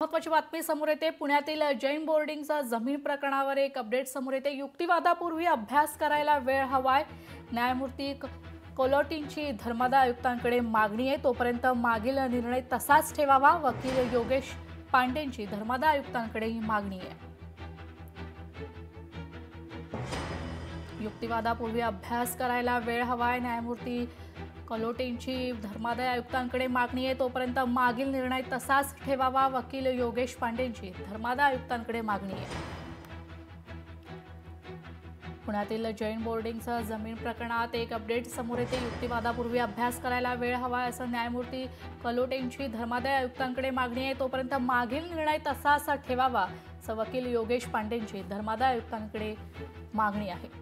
महत्त्वाची बातमी समोर येते। पुण्यातील जैन बोर्डिंगचा जमीन प्रकरणावर एक अपडेट समोर येते। युक्तिवादापूर्वी अभ्यास करायला वेळ हवाय। न्यायमूर्ती कोलोटींची धर्मादाय आयुक्तांकडे मागणी आहे। तोपर्यंत मागील निर्णय तसाच ठेवावा। वकील योगेश पांडेंची धर्मादाय आयुक्तांकडे ही मागणी आहे। युक्तिवादापूर्वी अभ्यास करायला वेळ हवाय। न्यायमूर्ती कोलोटींची धर्मादाय आयुक्तांकडे मागणी आहे। तोपर्यंत मागील निर्णय तसाच ठेवावा। वकील योगेश पांडेंची धर्मादाय आयुक्तांकडे मागणी आहे। पुण्यातील जैन बोर्डिंगच्या जमीन प्रकरणात एक अपडेट समोर येते। युक्तिवादापूर्वी अभ्यास करायला वेळ हवाय असं न्यायमूर्ती कोलोटींची धर्मादाय आयुक्तांकडे मागणी आहे। तोपर्यंत मागील निर्णय तसाच ठेवावा असं वकील योगेश पांडेंची धर्मादाय आयुक्तांकडे मागणी आहे।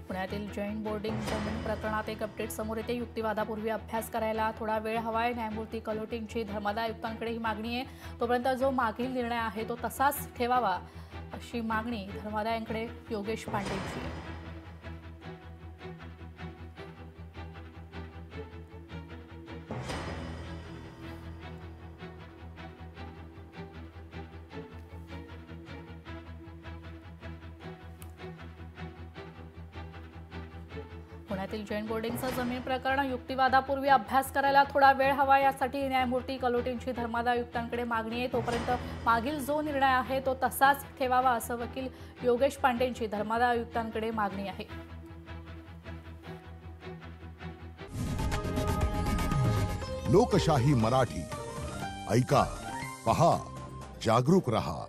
पुण्यातील जैन बोर्डिंग जमीन प्रकरणात एक अपडेट समोर येते। युक्तिवादापूर्वी अभ्यास करायला थोडा वेळ हवाय। न्यायमूर्ती कोलोटींची धर्मादाय आयुक्तांकडे ही मागणी आहे। तोपर्यंत जो मागील निर्णय आहे तो तसाच ठेवावा अशी मागणी धर्मादायांकडे योगेश पांडेंची आहे। पुण्यातील जैन बोर्डिंगचं जमीन प्रकरण युक्तिवादापूर्वी अभ्यास करायला थोडा वेळ हवा। यासाठी न्यायमूर्ती कोलोटींची धर्मादाय आयुक्तांकडे मागणी आहे। तोपर्यंत मागील जो निर्णय आहे तो तसाच ठेवावा असं वकील योगेश पांडेंची धर्मादाय आयुक्तांकडे मागणी आहे। लोकशाही मराठी ऐका, पहा, जागरूक रहा।